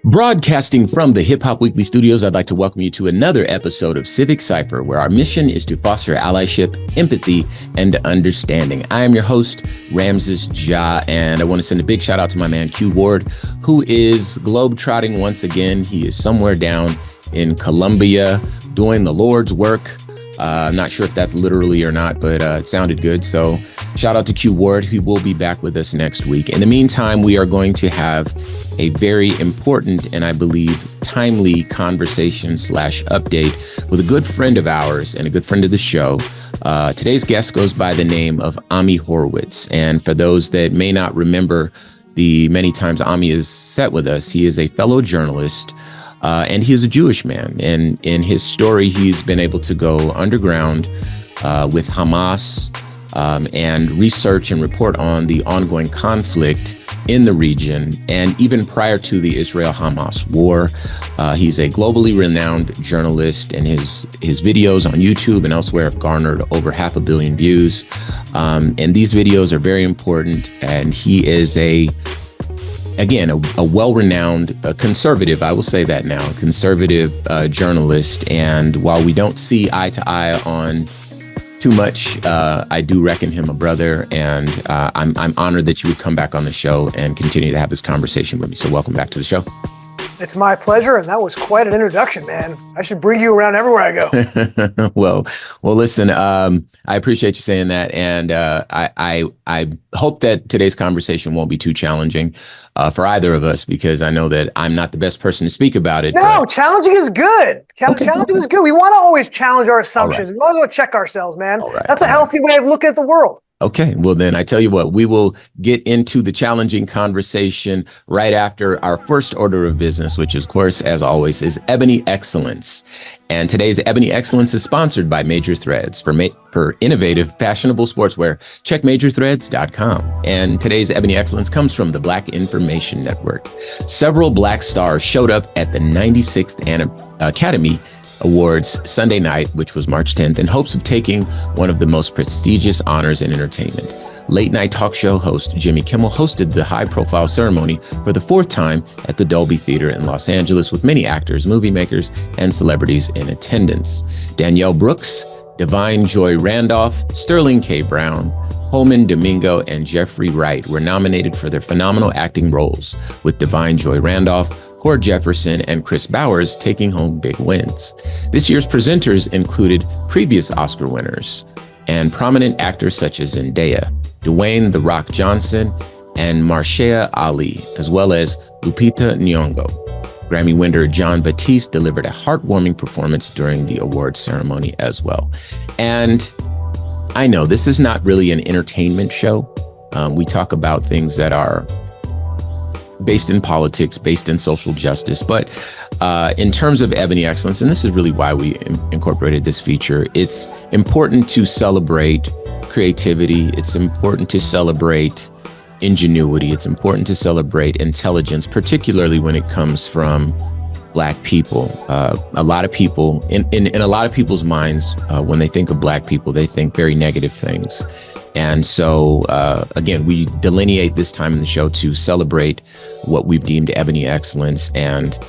Broadcasting from the Hip Hop Weekly studios, I'd like to welcome you to another episode of Civic Cypher, where our mission is to foster allyship, empathy, and understanding. I am your host, Ramses Ja, and I want to send a big shout out to my man Q Ward, who is globetrotting once again. He is somewhere down in Colombia doing the Lord's work. I'm not sure if that's literally or not, but it sounded good. So shout out to Q Ward, who will be back with us next week. In the meantime, we are going to have a very important and I believe timely conversation / update with a good friend of ours and a good friend of the show. Today's guest goes by the name of Ami Horowitz. And for those that may not remember the many times Ami has sat with us, he is a fellow journalist. And he is a Jewish man. And in his story, he's been able to go underground with Hamas and research and report on the ongoing conflict in the region. And even prior to the Israel-Hamas war, he's a globally renowned journalist, and his videos on YouTube and elsewhere have garnered over 500 million views. And these videos are very important. And he is a well-renowned conservative, I will say that now, conservative journalist. And while we don't see eye to eye on too much, I do reckon him a brother. And I'm honored that you would come back on the show and continue to have this conversation with me. So welcome back to the show. It's my pleasure, and that was quite an introduction, man. I should bring you around everywhere I go. Well, listen, I appreciate you saying that, and I hope that today's conversation won't be too challenging for either of us, because I know that I'm not the best person to speak about it. No, challenging is good. Challenging is good. We want to always challenge our assumptions. Right. We want to check ourselves, man. Right. That's a healthy way of looking at the world. Okay, well then I tell you what, we will get into the challenging conversation right after our first order of business, which of course, as always, is Ebony Excellence. And today's Ebony Excellence is sponsored by Major Threads. For innovative, fashionable sportswear, check majorthreads.com. And today's Ebony Excellence comes from the Black Information Network. Several Black stars showed up at the 96th Academy Awards Sunday night, which was March 10th, in hopes of taking one of the most prestigious honors in entertainment. Late night talk show host Jimmy Kimmel hosted the high-profile ceremony for the fourth time at the Dolby Theater in Los Angeles, with many actors, movie makers, and celebrities in attendance. Danielle Brooks, Divine Joy Randolph, Sterling K. Brown, Holman Domingo, and Jeffrey Wright were nominated for their phenomenal acting roles, with Divine Joy Randolph, Cord Jefferson, and Chris Bowers taking home big wins. This year's presenters included previous Oscar winners and prominent actors such as Zendaya, Dwayne "The Rock" Johnson, and Mahershala Ali, as well as Lupita Nyong'o. Grammy winner Jon Batiste delivered a heartwarming performance during the award ceremony as well. And I know this is not really an entertainment show. We talk about things that are based in politics, based in social justice. But in terms of Ebony Excellence, and this is really why we incorporated this feature, it's important to celebrate creativity. It's important to celebrate ingenuity. It's important to celebrate intelligence, particularly when it comes from Black people. A lot of people, in a lot of people's minds, when they think of Black people, they think very negative things. And so, again, we delineate this time in the show to celebrate what we've deemed Ebony Excellence, and,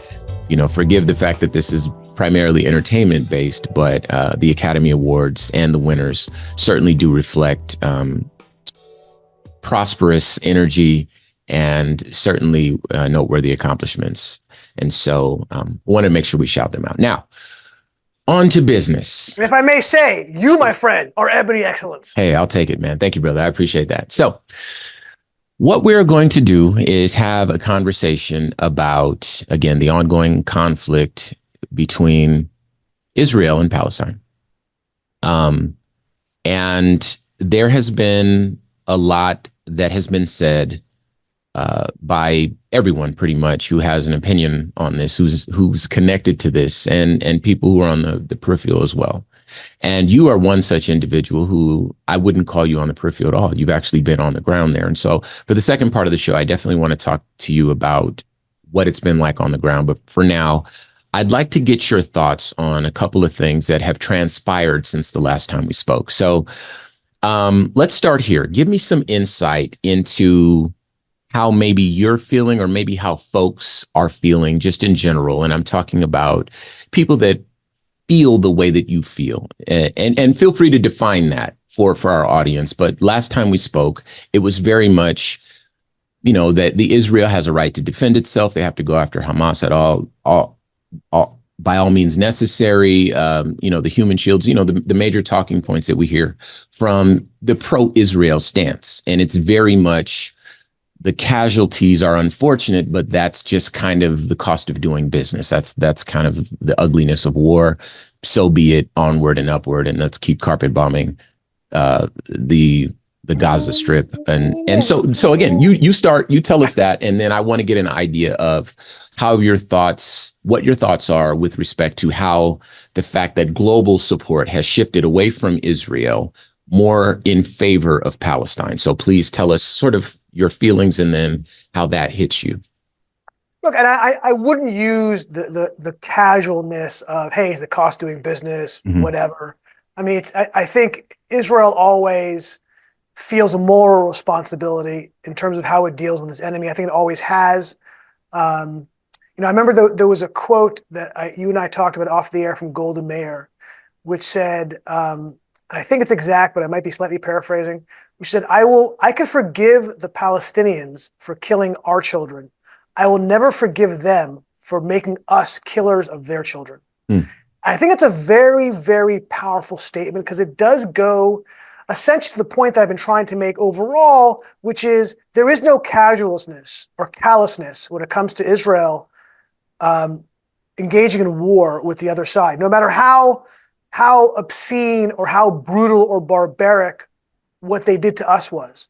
forgive the fact that this is primarily entertainment based, but the Academy Awards and the winners certainly do reflect prosperous energy and certainly noteworthy accomplishments. And so I want to make sure we shout them out. Now, on to business. If I may say, you, my friend, are Ebony Excellence. Hey, I'll take it, man. Thank you, brother. I appreciate that. So what we're going to do is have a conversation about, again, the ongoing conflict between Israel and Palestine. And there has been a lot that has been said by everyone pretty much who has an opinion on this, who's connected to this, and people who are on the peripheral as well. And you are one such individual who I wouldn't call you on the peripheral at all. You've actually been on the ground there. And so for the second part of the show, I definitely want to talk to you about what it's been like on the ground. But for now, I'd like to get your thoughts on a couple of things that have transpired since the last time we spoke. So let's start here. Give me some insight into how maybe you're feeling, or maybe how folks are feeling just in general. And I'm talking about people that feel the way that you feel, and feel free to define that for our audience. But last time we spoke, it was very much, that the Israel has a right to defend itself. They have to go after Hamas at all by all means necessary. The human shields, the major talking points that we hear from the pro-Israel stance. And it's very much, the casualties are unfortunate, but that's just kind of the cost of doing business. That's kind of the ugliness of war. So be it, onward and upward, and let's keep carpet bombing the Gaza Strip. And so again, you tell us that, and then I want to get an idea of what your thoughts are with respect to how the fact that global support has shifted away from Israel more in favor of Palestine. So please tell us sort of your feelings, and then how that hits you. Look, and I wouldn't use the casualness of, hey, is the cost doing business, whatever. I mean, I think Israel always feels a moral responsibility in terms of how it deals with its enemy. I think it always has. I remember there was a quote that you and I talked about off the air from Golda Meir, which said, I think it's exact, but I might be slightly paraphrasing, which said, I could forgive the Palestinians for killing our children. I will never forgive them for making us killers of their children. I think it's a very, very powerful statement, because it does go essentially to the point that I've been trying to make overall, which is there is no casualness or callousness when it comes to Israel engaging in war with the other side, no matter how obscene or how brutal or barbaric what they did to us was.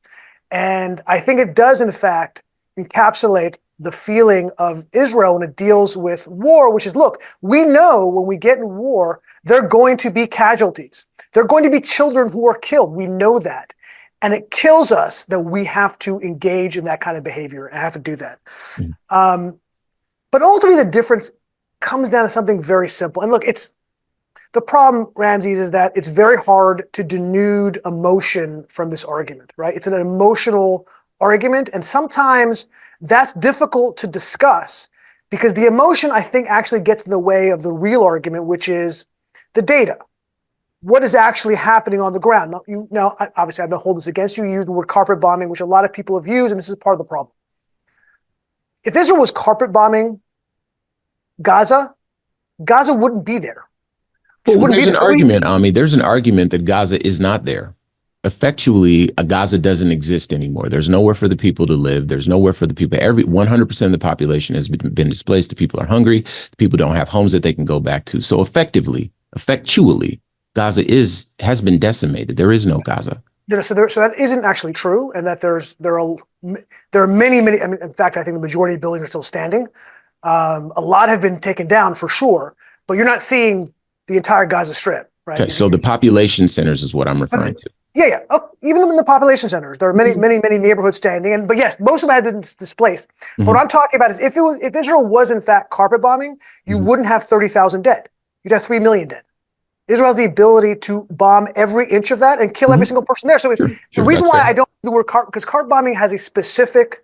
And I think it does, in fact, encapsulate the feeling of Israel when it deals with war, which is, look, we know when we get in war, there are going to be casualties. There are going to be children who are killed. We know that. And it kills us that we have to engage in that kind of behavior and have to do that. But ultimately, the difference comes down to something very simple. And look, the problem, Ramses, is that it's very hard to denude emotion from this argument, right? It's an emotional argument, and sometimes that's difficult to discuss because the emotion, I think, actually gets in the way of the real argument, which is the data. What is actually happening on the ground? Now, obviously, I'm going to hold this against you. You used the word carpet bombing, which a lot of people have used, and this is part of the problem. If Israel was carpet bombing Gaza wouldn't be there. Well, there's an argument, Ami. There's an argument that Gaza is not there. Effectually, Gaza doesn't exist anymore. There's nowhere for the people to live. There's nowhere for the people. 100% of the population has been displaced. The people are hungry. The people don't have homes that they can go back to. So effectually, Gaza has been decimated. There is no Gaza. So that isn't actually true, and that there are many. I mean, in fact, I think the majority of buildings are still standing. A lot have been taken down for sure, but you're not seeing the entire Gaza Strip, right? Okay, so the population centers is what I'm referring to. Yeah. Oh, even in the population centers, there are many neighborhoods standing, but yes, most of them have been displaced. But what I'm talking about is if Israel was in fact carpet bombing, you wouldn't have 30,000 dead. You'd have 3 million dead. Israel has the ability to bomb every inch of that and kill every single person there. So the reason why I don't use the word carpet, because carpet bombing has a specific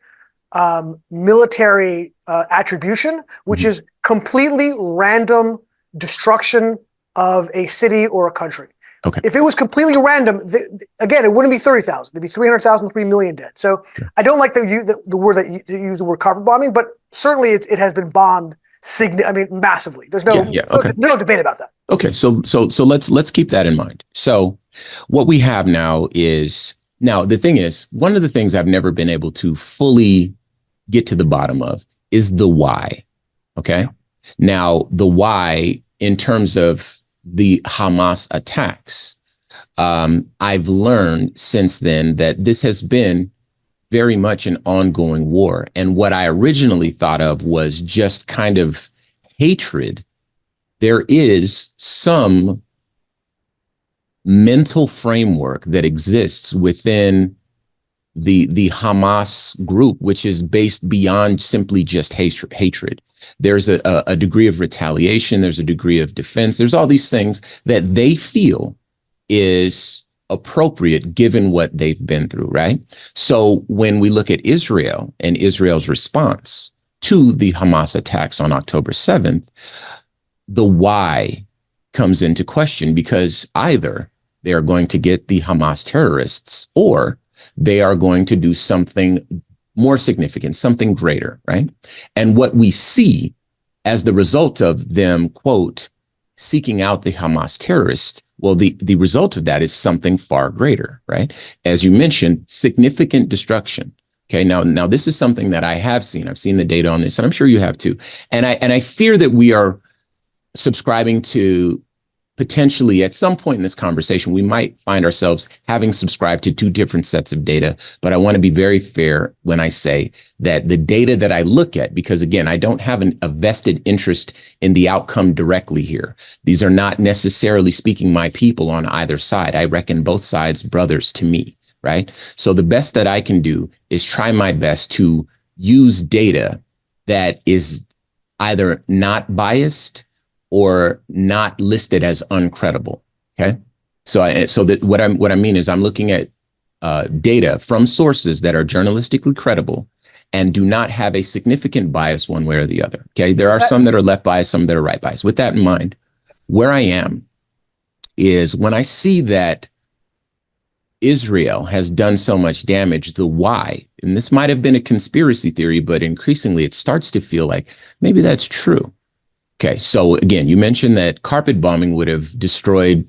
military attribution, which is completely random destruction of a city or a country. Okay. If it was completely random, again, it wouldn't be 30,000. It'd be 300,000, 3 million dead. So I don't like the word that you use the word carpet bombing, but certainly it has been bombed massively. There's no debate about that. Okay, so let's keep that in mind. So what we have now is, the thing is, one of the things I've never been able to fully get to the bottom of is the why. Okay. Now, the why in terms of the Hamas attacks, I've learned since then that this has been very much an ongoing war. And what I originally thought of was just kind of hatred. There is some mental framework that exists within the Hamas group, which is based beyond simply just hatred. There's a degree of retaliation. There's a degree of defense. There's all these things that they feel is appropriate given what they've been through, right? So when we look at Israel and Israel's response to the Hamas attacks on October 7th, the why comes into question, because either they are going to get the Hamas terrorists or they are going to do something more significant, something greater, right? And what we see as the result of them, quote, seeking out the Hamas terrorists, well, the result of that is something far greater, right? As you mentioned, significant destruction. Okay, now this is something that I have seen. I've seen the data on this, and I'm sure you have too. And I fear that we are subscribing to, potentially at some point in this conversation, we might find ourselves having subscribed to two different sets of data. But I want to be very fair when I say that the data that I look at, because again, I don't have a vested interest in the outcome directly here. These are not necessarily speaking my people on either side. I reckon both sides brothers to me, right? So the best that I can do is try my best to use data that is either not biased or not listed as uncredible. Okay, so that what I mean is I'm looking at data from sources that are journalistically credible and do not have a significant bias one way or the other. Okay, there are some that are left biased, some that are right biased. With that in mind, where I am is when I see that Israel has done so much damage, the why, and this might have been a conspiracy theory, but increasingly it starts to feel like maybe that's true. Okay, so again, you mentioned that carpet bombing would have destroyed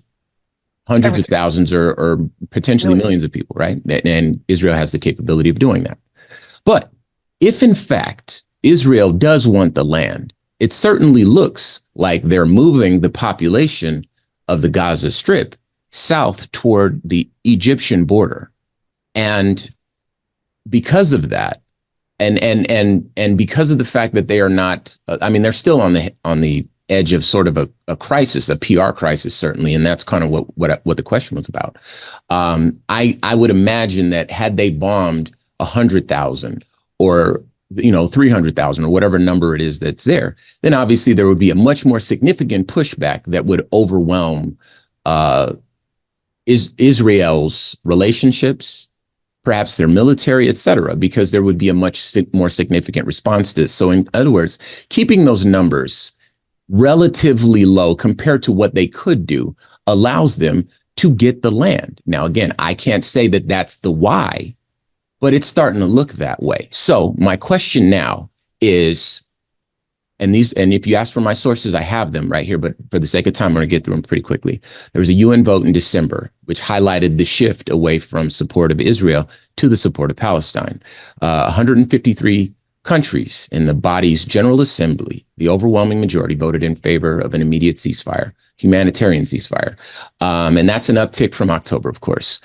hundreds of thousands or potentially millions of people, right? And Israel has the capability of doing that. But if in fact Israel does want the land, it certainly looks like they're moving the population of the Gaza Strip south toward the Egyptian border. And because of that, and because of the fact that they are not, I mean, they're still on the edge of sort of a crisis, a PR crisis, certainly, and that's kind of what the question was about. I would imagine that had they bombed 100,000 or 300,000 or whatever number it is that's there, then obviously there would be a much more significant pushback that would overwhelm Israel's relationships, perhaps their military, et cetera, because there would be a much more significant response to this. So in other words, keeping those numbers relatively low compared to what they could do allows them to get the land. Now, again, I can't say that that's the why, but it's starting to look that way. So my question now is, and if you ask for my sources, I have them right here, but for the sake of time, I'm going to get through them pretty quickly. There was a UN vote in December, which highlighted the shift away from support of Israel to the support of Palestine. 153 countries in the body's General Assembly, the overwhelming majority voted in favor of an immediate ceasefire, humanitarian ceasefire. And that's an uptick from October, of course.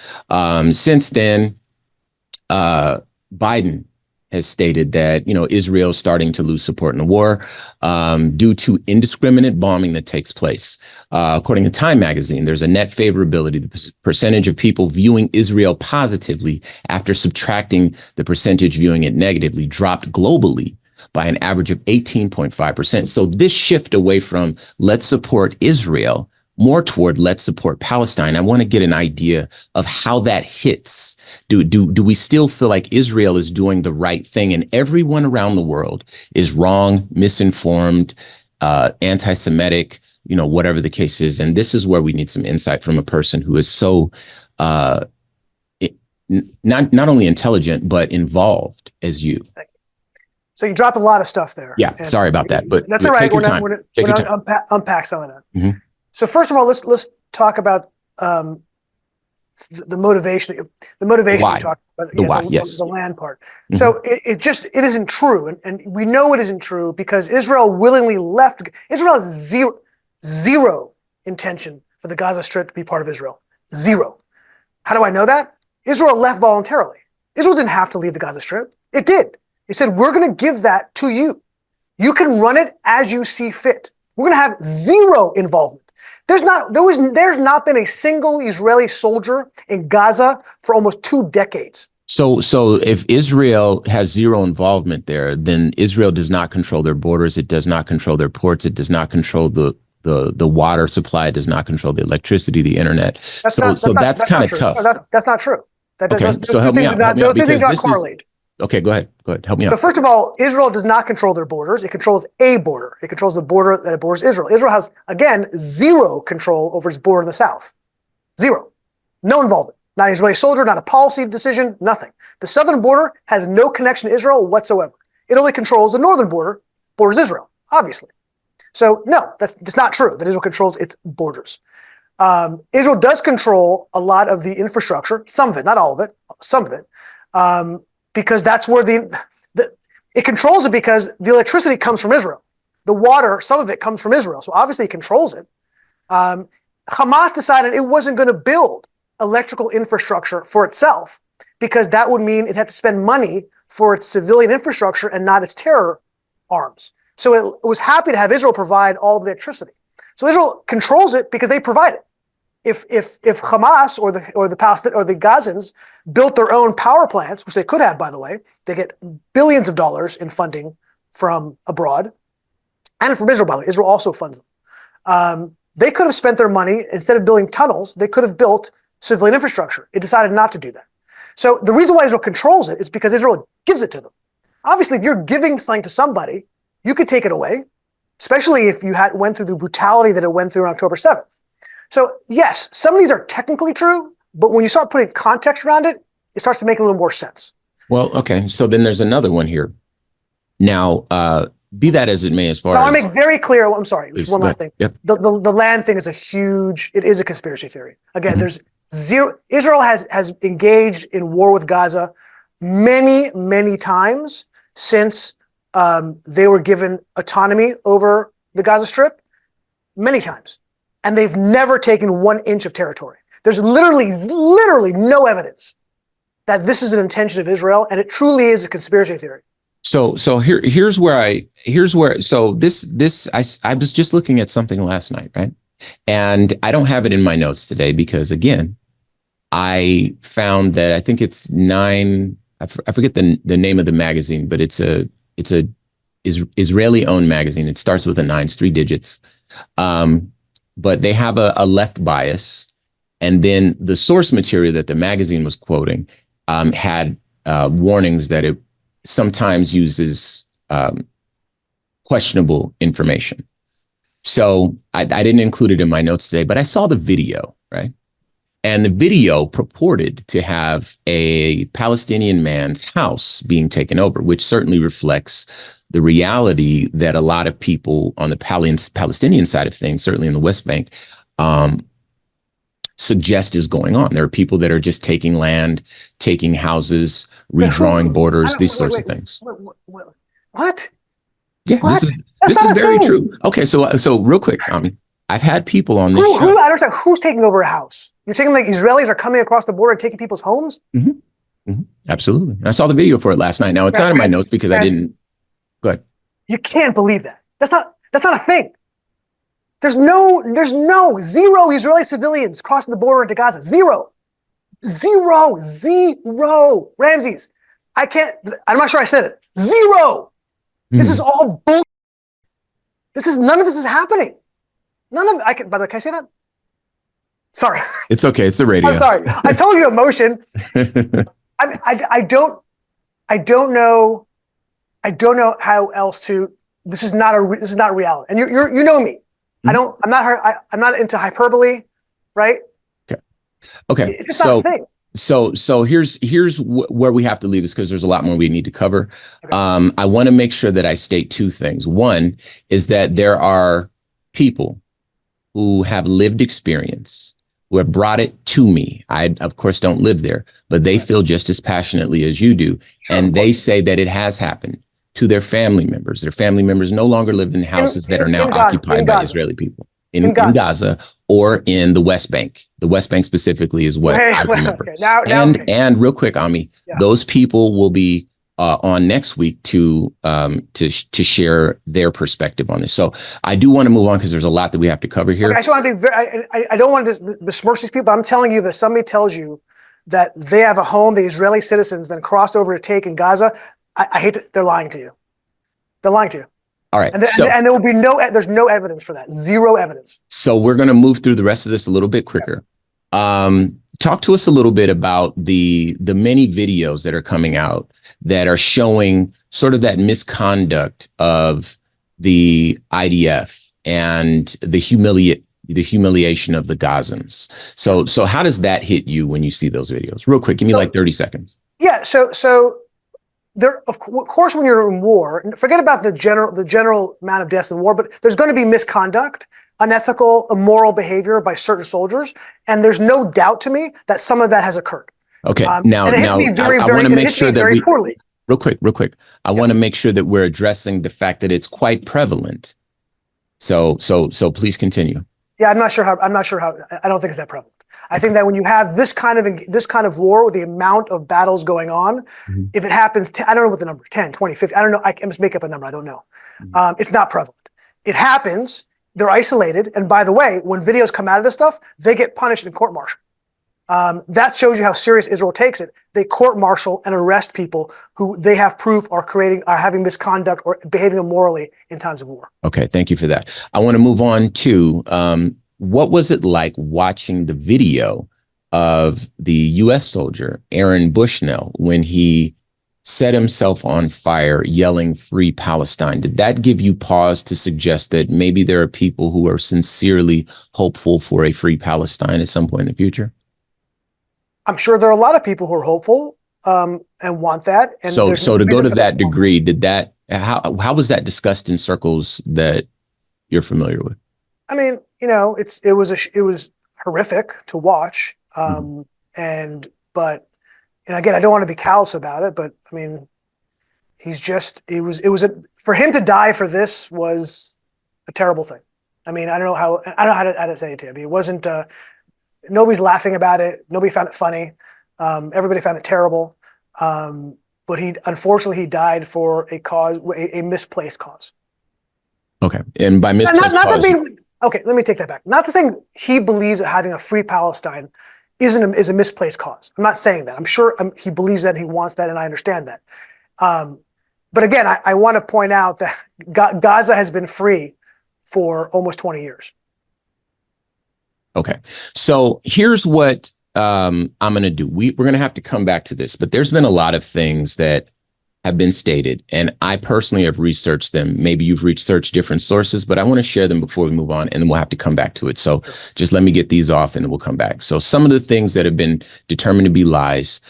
Since then, Biden has stated that, Israel is starting to lose support in the war due to indiscriminate bombing that takes place. According to Time magazine, there's a net favorability. The percentage of people viewing Israel positively after subtracting the percentage viewing it negatively dropped globally by an average of 18.5%. So this shift away from let's support Israel more toward let's support Palestine. I want to get an idea of how that hits. Do we still feel like Israel is doing the right thing and everyone around the world is wrong, misinformed, anti-Semitic, whatever the case is? And this is where we need some insight from a person who is so not only intelligent, but involved as you. So you dropped a lot of stuff there. Yeah, sorry about that, but that's all right. We're going to unpack some of that. Mm-hmm. So first of all, let's talk about the motivation. The motivation why? You talked about, the land part. Mm-hmm. So it isn't true, and we know it isn't true because Israel willingly left. Israel has zero intention for the Gaza Strip to be part of Israel. Zero. How do I know that? Israel left voluntarily. Israel didn't have to leave the Gaza Strip. It did. It said, we're going to give that to you. You can run it as you see fit. We're going to have zero involvement. There's not been a single Israeli soldier in Gaza for almost 2 decades. So if Israel has zero involvement there, then Israel does not control their borders. It does not control their ports. It does not control the the water supply, it does not control the electricity, the internet. That's kind of tough. No, that's not true. Okay, so help me out. Those two things don't correlate. Okay, go ahead. Help me out. So first of all, Israel does not control their borders. It controls a border. It controls the border that it borders Israel. Israel has, again, zero control over its border in the south. Zero. No involvement. Not an Israeli soldier, not a policy decision, nothing. The southern border has no connection to Israel whatsoever. It only controls the northern border, borders Israel, obviously. So no, that's not true that Israel controls its borders. Israel does control a lot of the infrastructure, some of it, not all of it, some of it, because that's where it controls it because the electricity comes from Israel. The water, some of it comes from Israel. So obviously it controls it. Hamas decided it wasn't going to build electrical infrastructure for itself because that would mean it had to spend money for its civilian infrastructure and not its terror arms. So it was happy to have Israel provide all the electricity. So Israel controls it because they provide it. If Hamas or the Palestinians or the Gazans built their own power plants, which they could have, by the way, they get billions of dollars in funding from abroad and from Israel, by the way. Israel also funds them. They could have spent their money, instead of building tunnels, they could have built civilian infrastructure. It decided not to do that. So the reason why Israel controls it is because Israel gives it to them. Obviously, if you're giving something to somebody, you could take it away, especially if you went through the brutality that it went through on October 7th. So yes, some of these are technically true, but when you start putting context around it, it starts to make a little more sense. Well, okay. So then there's another one here. Now, be that as it may, as far as... I want to make very clear, I'm sorry, one last thing. Yep. The land thing is it is a conspiracy theory. Again, there's zero, Israel has engaged in war with Gaza many, many times since they were given autonomy over the Gaza Strip, many times. And they've never taken 1 inch of territory. There's literally no evidence that this is an intention of Israel, and it truly is a conspiracy theory. So here's where I was just looking at something last night, right? And I don't have it in my notes today because, again, I found that I think it's I forget the name of the magazine, but it's a Israeli owned magazine. It starts with a 9, it's 3 digits. But they have a left bias. And then the source material that the magazine was quoting had warnings that it sometimes uses questionable information. So I didn't include it in my notes today, but I saw the video, right? And the video purported to have a Palestinian man's house being taken over, which certainly reflects the reality that a lot of people on the Palestinian side of things, certainly in the West Bank, suggest is going on. There are people that are just taking land, taking houses, redrawing borders, these sorts of things. What? Yeah, what? this is very true. Okay, so real quick, Ami, I've had people on this show. I don't understand who's taking over a house. You're taking like Israelis are coming across the border and taking people's homes? Mm-hmm. Mm-hmm. Absolutely. I saw the video for it last night. Now it's not in my notes because I didn't. Go ahead. You can't believe that. That's not a thing. There's zero Israeli civilians crossing the border into Gaza. Zero. Ramses, I'm not sure I said it. Zero. This is all bull. None of this is happening. By the way, can I say that? Sorry. It's okay. It's the radio. I'm sorry. I told you emotion. I don't know how else to. This is not reality. And you know me. I'm not into hyperbole, right? Okay. It's just not a thing. So here's where we have to leave this because there's a lot more we need to cover. Okay. I want to make sure that I state 2 things. One is that there are people who have lived experience, who have brought it to me. I, of course, don't live there, but they feel just as passionately as you do. Sure, and they say that it has happened to their family members. Their family members no longer live in houses that are now occupied by Israeli people in Gaza or in the West Bank. The West Bank specifically is what I remember. Okay. And real quick, Ami, those people will be on next week to share their perspective on this. So I do want to move on because there's a lot that we have to cover here. Okay, I just want to be I don't want to besmirch these people, but I'm telling you that somebody tells you that they have a home, the Israeli citizens then crossed over to take in Gaza. I hate to, they're lying to you. They're lying to you. All right. And there will be there's no evidence for that. Zero evidence. So we're going to move through the rest of this a little bit quicker. Talk to us a little bit about the many videos that are coming out that are showing sort of that misconduct of the IDF and the humiliation of the Gazans. So how does that hit you when you see those videos? Real quick, give me like 30 seconds. Yeah. So there, of course, when you're in war, forget about the general amount of deaths in war, but there's going to be misconduct, unethical, immoral behavior by certain soldiers, and there's no doubt to me that some of that has occurred. Okay, and it hits me very, I want to make sure that poorly. Real quick. I want to make sure that we're addressing the fact that it's quite prevalent. So please continue. Yeah, I'm not sure how. I don't think it's that prevalent. I think that when you have this kind of war with the amount of battles going on, if it happens, I don't know what the number, 10, 20, 50, I don't know. I must make up a number. I don't know. It's not prevalent. It happens. They're isolated. And by the way, when videos come out of this stuff, they get punished in court-martial. That shows you how serious Israel takes it. They court-martial and arrest people who they have proof are having misconduct or behaving immorally in times of war. Okay, thank you for that. I want to move on to what was it like watching the video of the U.S. soldier, Aaron Bushnell, when he set himself on fire yelling "Free Palestine"? Did that give you pause to suggest that maybe there are people who are sincerely hopeful for a free Palestine at some point in the future? I'm sure there are a lot of people who are hopeful and want that. And so to go to that degree, how was that discussed in circles that you're familiar with? I mean, it was horrific to watch. But again, I don't want to be callous about it, but I mean, for him to die for this was a terrible thing. I mean, I don't know how to say it to you. I mean, it wasn't, nobody's laughing about it. Nobody found it funny. Everybody found it terrible. But unfortunately he died for a misplaced cause. Okay. And by misplaced cause. Okay, let me take that back. Not to saying he believes that having a free Palestine is a misplaced cause. I'm not saying that. I'm sure he believes that and he wants that, and I understand that. But again, I want to point out that Gaza has been free for almost 20 years. Okay, so here's what I'm going to do. We're going to have to come back to this, but there's been a lot of things that have been stated, and I personally have researched them. Maybe you've researched different sources, but I want to share them before we move on, and then we'll have to come back to it. So just let me get these off, and then we'll come back. So some of the things that have been determined to be lies: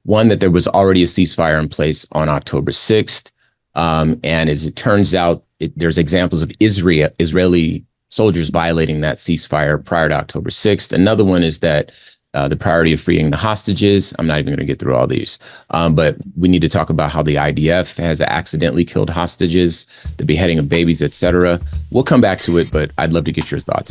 one, that there was already a ceasefire in place on October 6th. And as it turns out, there's examples of Israeli soldiers violating that ceasefire prior to October 6th. Another one is that the priority of freeing the hostages. I'm not even going to get through all these, but we need to talk about how the IDF has accidentally killed hostages, the beheading of babies, etc. We'll come back to it, but I'd love to get your thoughts.